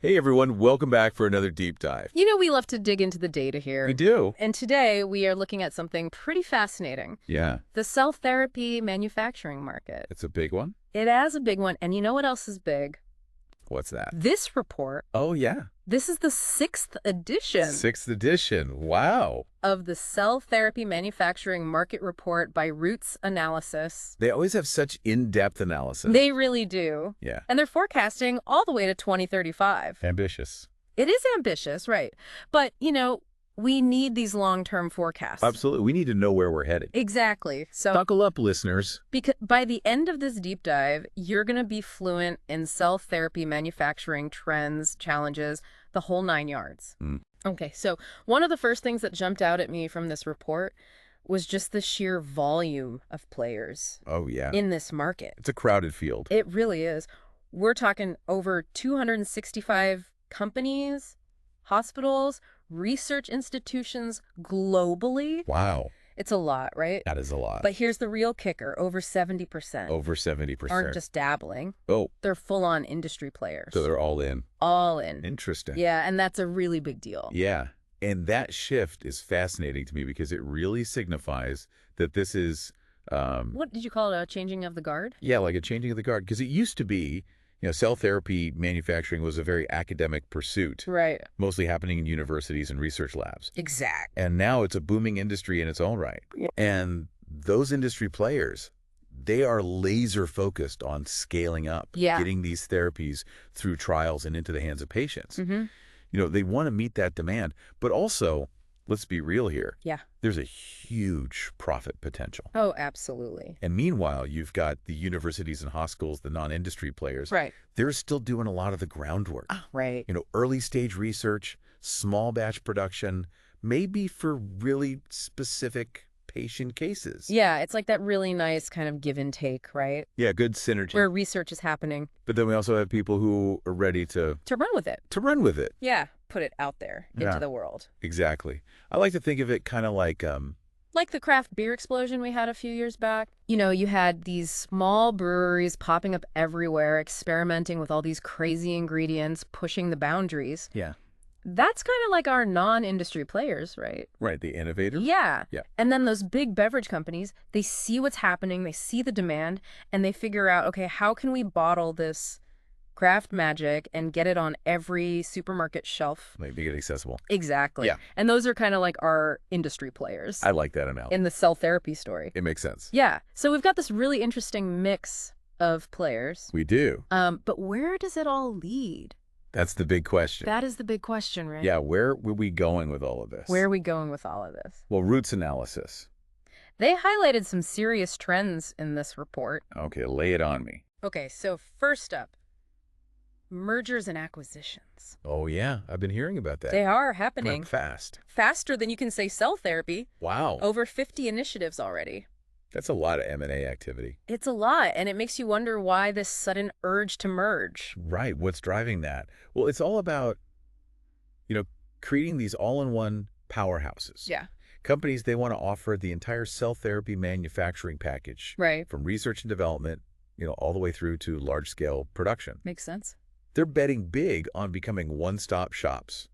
Hey everyone, welcome back for another deep dive. You know, we love to dig into the data here. We do. And today we are looking at something pretty fascinating. Yeah. The cell therapy manufacturing market. It's a big one? It is a big one. And you know what else is big? What's that? This report. Oh, yeah. This is the 6th edition. 6th edition. Wow. Of the Cell Therapy Manufacturing Market Report by Roots Analysis. They always have such in-depth analysis. They really do. Yeah. And they're forecasting all the way to 2035. Ambitious. It is ambitious, right. But, you know, we need these long-term forecasts. Absolutely. We need to know where we're headed. Exactly. So buckle up, listeners. because by the end of this deep dive, you're going to be fluent in cell therapy manufacturing trends, challenges, the whole 9 yards. Okay, so one of the first things that jumped out at me from this report was just the sheer volume of players Oh, yeah. in this market. It's a crowded field. It really is. We're talking over 265 companies, hospitals, research institutions globally. Wow. It's a lot, right? That is a lot. But here's the real kicker. Over 70% Over 70%. aren't just dabbling. Oh, They're full-on industry players. so they're all in. All in. Interesting. Yeah, and that's a really big deal. Yeah. And that shift is fascinating to me because it really signifies that this is What did you call it? A changing of the guard? yeah, like a changing of the guard. Because it used to be, cell therapy manufacturing was a very academic pursuit, Right. mostly happening in universities and research labs. Exact. And now it's a booming industry in its own right. Yeah. And those industry players, they are laser focused on scaling up, Yeah. getting these therapies through trials and into the hands of patients. Mm-hmm. They want to meet that demand, but also, let's be real here. Yeah. There's a huge profit potential. Oh, absolutely. And meanwhile, you've got the universities and hospitals, the non-industry players. Right. They're still doing a lot of the groundwork. Right. Early stage research, small batch production, maybe for really specific patient cases. Yeah, it's like that really nice kind of give and take, right? Yeah, good synergy. Where research is happening. But then we also have people who are ready to run with it. run with it. Yeah. Put it out there Yeah. into the world. Exactly. I like to think of it kind of like Like the craft beer explosion we had a few years back. You had these small breweries popping up everywhere, experimenting with all these crazy ingredients, pushing the boundaries. yeah. That's kind of like our non-industry players, right? Right, the innovator. Yeah. Yeah. And then those big beverage companies, they see what's happening, they see the demand, and they figure out, okay, how can we bottle this craft magic and get it on every supermarket shelf? Make it accessible. Exactly. Yeah. And those are kind of like our industry players I like that analogy. in the cell therapy story. It makes sense. Yeah. So we've got this really interesting mix of players. We do. But where does it all lead? That's the big question. That is the big question, right? Yeah, where were we going with all of this? Where are we going with all of this? Well, roots analysis. They highlighted some serious trends in this report. Okay, lay it on me. Okay, so first up, mergers and acquisitions. Oh, yeah, I've been hearing about that. They are Coming happening up fast. faster than you can say cell therapy. Wow. Over 50 initiatives already. That's a lot of M&A activity. It's a lot, and it makes you wonder why this sudden urge to merge. Right. What's driving that? Well, it's all about, creating these all-in-one powerhouses. Yeah. Companies, they want to offer the entire cell therapy manufacturing package. Right. From research and development, all the way through to large-scale production. Makes sense. They're betting big on becoming one-stop shops,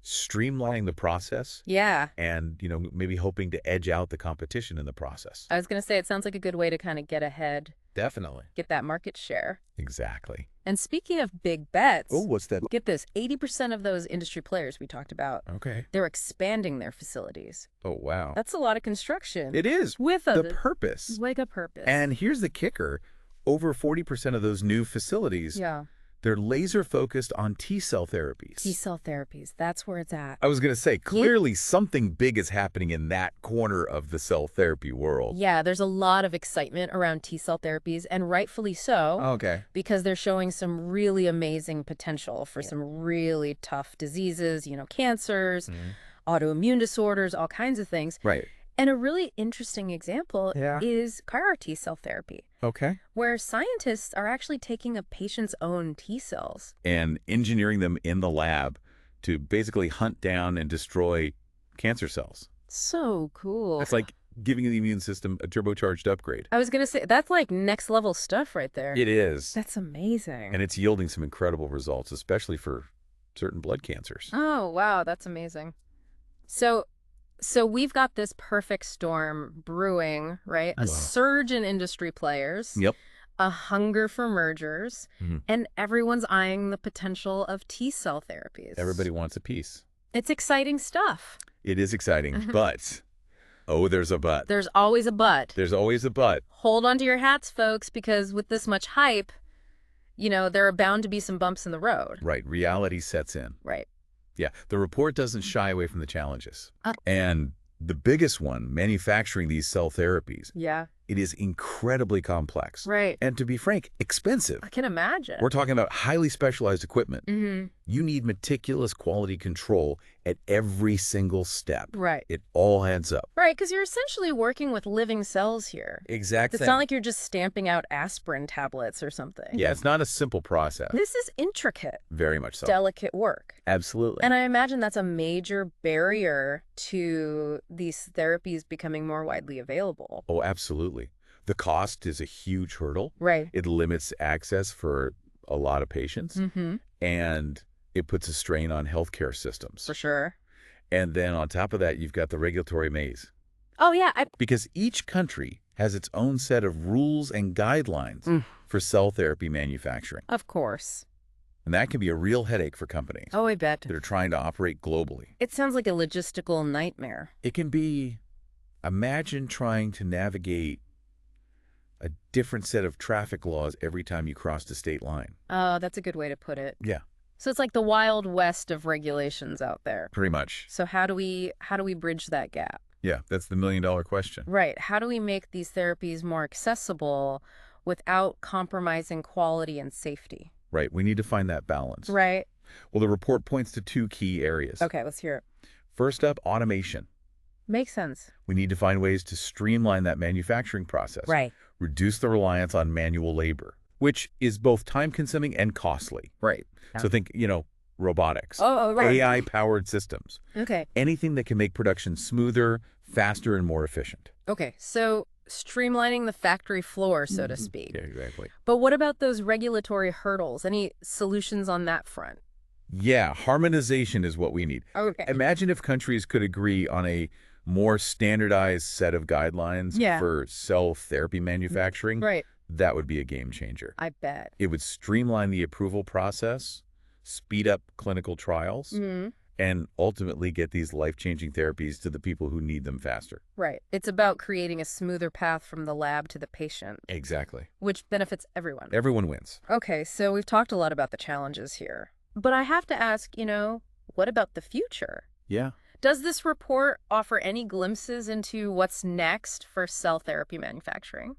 streamlining the process. Yeah. And, maybe hoping to edge out the competition in the process. I was going to say, it sounds like a good way to kind of get ahead, Definitely. get that market share. Exactly. And speaking of big bets, Oh, what's that? get this, 80% of those industry players we talked about, Okay. they're expanding their facilities. Oh, wow. That's a lot of construction. It is. With The a purpose. like a purpose. And here's the kicker. Over 40% of those new facilities, yeah. they're laser focused on T-cell therapies. T-cell therapies, that's where it's at. I was going to say, clearly something big is happening in that corner of the cell therapy world. Yeah, there's a lot of excitement around T-cell therapies, and rightfully so, Okay. because they're showing some really amazing potential for some really tough diseases, cancers, autoimmune disorders, all kinds of things. Right. And a really interesting example Yeah. is CAR T-cell therapy, Okay. where scientists are actually taking a patient's own T-cells. And engineering them in the lab to basically hunt down and destroy cancer cells. So cool. It's like giving the immune system a turbocharged upgrade. I was going to say, that's like next level stuff right there. It is. That's amazing. And it's yielding some incredible results, especially for certain blood cancers. Oh, wow, that's amazing. So we've got this perfect storm brewing, right? A surge in industry players. Yep. A hunger for mergers, and everyone's eyeing the potential of T-cell therapies. Everybody wants a piece. It's exciting stuff. It is exciting, but, oh, there's a but. There's always a but. There's always a but. Hold on to your hats, folks, because with this much hype, you know, there are bound to be some bumps in the road. Right. Reality sets in. Right. Yeah. The report doesn't shy away from the challenges. And the biggest one, manufacturing these cell therapies. Yeah. It is incredibly complex. Right. And to be frank, expensive. I can imagine. We're talking about highly specialized equipment. You need meticulous quality control at every single step. Right. It all adds up. Right, because you're essentially working with living cells here. Exactly. It's not like you're just stamping out aspirin tablets or something. Yeah, it's not a simple process. This is intricate. Very much so. Delicate work. Absolutely. And I imagine that's a major barrier to these therapies becoming more widely available. Oh, absolutely. The cost is a huge hurdle. Right. It limits access for a lot of patients. And it puts a strain on healthcare systems. For sure. And then on top of that, you've got the regulatory maze. Oh, yeah. Because each country has its own set of rules and guidelines for cell therapy manufacturing. Of course. And that can be a real headache for companies Oh, I bet. that are trying to operate globally. It sounds like a logistical nightmare. It can be, imagine trying to navigate a different set of traffic laws every time you cross the state line. Oh, that's a good way to put it. Yeah. So it's like the Wild West of regulations out there. Pretty much. So how do we bridge that gap? Yeah, that's the million-dollar question. Right. How do we make these therapies more accessible without compromising quality and safety? Right. We need to find that balance. Right. Well, the report points to two key areas. Okay, let's hear it. First up, automation. Makes sense. We need to find ways to streamline that manufacturing process. Right. Reduce the reliance on manual labor, which is both time-consuming and costly. Right. Yeah. So think, robotics. Oh, right. AI-powered systems. Okay. Anything that can make production smoother, faster, and more efficient. Okay, so streamlining the factory floor, so to speak. Yeah, exactly. But what about those regulatory hurdles? Any solutions on that front? Yeah, harmonization is what we need. Okay. Imagine if countries could agree on a more standardized set of guidelines for cell therapy manufacturing. Right. That would be a game changer. I bet. It would streamline the approval process, speed up clinical trials, and ultimately get these life-changing therapies to the people who need them faster. Right. It's about creating a smoother path from the lab to the patient. Exactly. Which benefits everyone. Everyone wins. Okay, so we've talked a lot about the challenges here. But I have to ask, what about the future? Yeah. Does this report offer any glimpses into what's next for cell therapy manufacturing?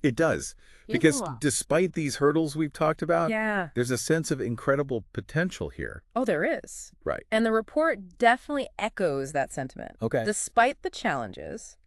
It does. Because despite these hurdles we've talked about, there's a sense of incredible potential here. Oh, there is. Right. And the report definitely echoes that sentiment. Okay. Despite the challenges,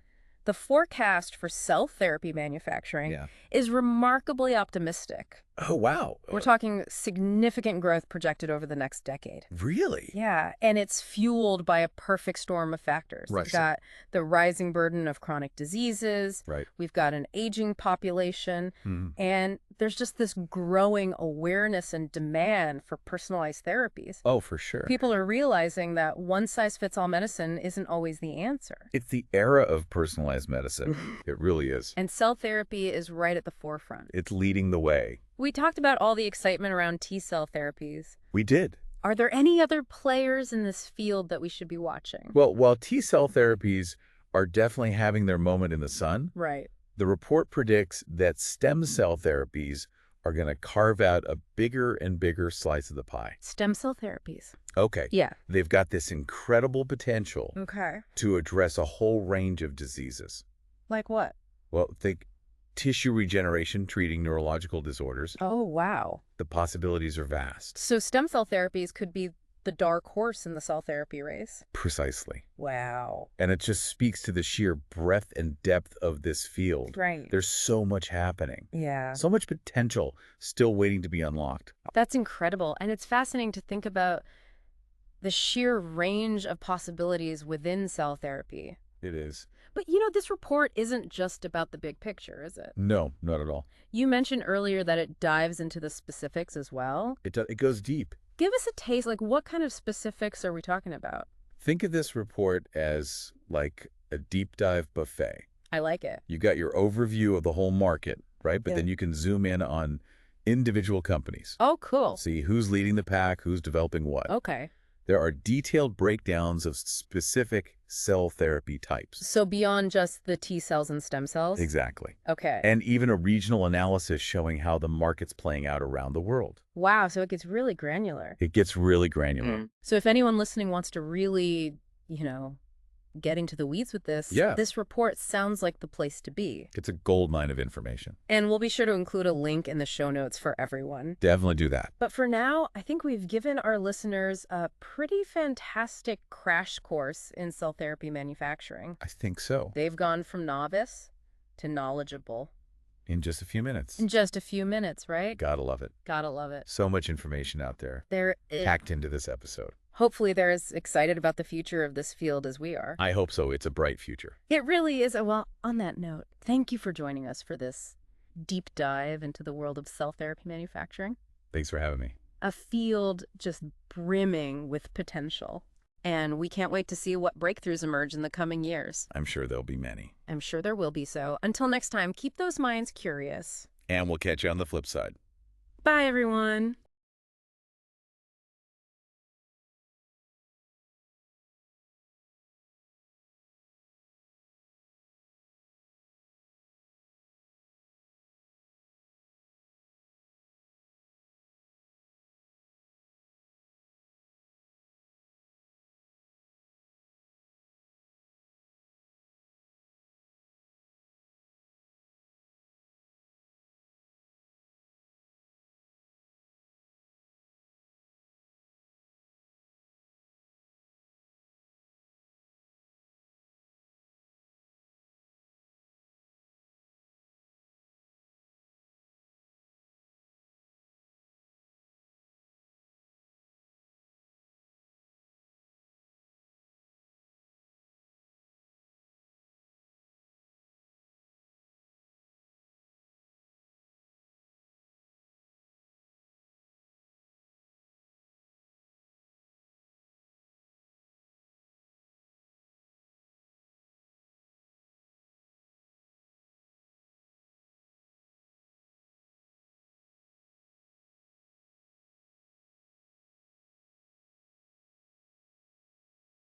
the forecast for cell therapy manufacturing is remarkably optimistic. Oh, wow. We're talking significant growth projected over the next decade. Really? Yeah, and it's fueled by a perfect storm of factors. Right. We've got the rising burden of chronic diseases. Right. We've got an aging population. And there's just this growing awareness and demand for personalized therapies. Oh, for sure. People are realizing that one-size-fits-all medicine isn't always the answer. It's the era of personalized medicine. It really is. And cell therapy is right at the forefront. It's leading the way. We talked about all the excitement around T-cell therapies. We did. Are there any other players in this field that we should be watching? Well, while T-cell therapies are definitely having their moment in the sun, right, the report predicts that stem cell therapies are going to carve out a bigger and bigger slice of the pie. Stem cell therapies. Okay. Yeah. They've got this incredible potential to address a whole range of diseases. Like what? Well, think tissue regeneration treating neurological disorders. Oh, wow. The possibilities are vast. So stem cell therapies could be the dark horse in the cell therapy race? Precisely. Wow. And it just speaks to the sheer breadth and depth of this field. Right. There's so much happening. Yeah. So much potential still waiting to be unlocked. That's incredible. And it's fascinating to think about the sheer range of possibilities within cell therapy. It is. But, this report isn't just about the big picture, is it? No, not at all. You mentioned earlier that it dives into the specifics as well. It goes deep. Give us a taste. Like, what kind of specifics are we talking about? Think of this report as like a deep dive buffet. I like it. You got your overview of the whole market, right? But Yeah. then you can zoom in on individual companies. Oh, cool. See who's leading the pack, who's developing what. Okay. There are detailed breakdowns of specific cell therapy types. So beyond just the T cells and stem cells? Exactly. Okay. And even a regional analysis showing how the market's playing out around the world. Wow, so it gets really granular. It gets really granular. So if anyone listening wants to really, get into the weeds with this, Yeah. this report sounds like the place to be. It's a goldmine of information. And we'll be sure to include a link in the show notes for everyone. Definitely do that. But for now, I think we've given our listeners a pretty fantastic crash course in cell therapy manufacturing. I think so. They've gone from novice to knowledgeable In just a few minutes. in just a few minutes, right? Gotta love it. Gotta love it. So much information out there packed into this episode. Hopefully they're as excited about the future of this field as we are. I hope so. It's a bright future. It really is. Well, on that note, thank you for joining us for this deep dive into the world of cell therapy manufacturing. Thanks for having me. A field just brimming with potential. And we can't wait to see what breakthroughs emerge in the coming years. I'm sure there'll be many. I'm sure there will be so. Until next time, keep those minds curious. And we'll catch you on the flip side. Bye, everyone.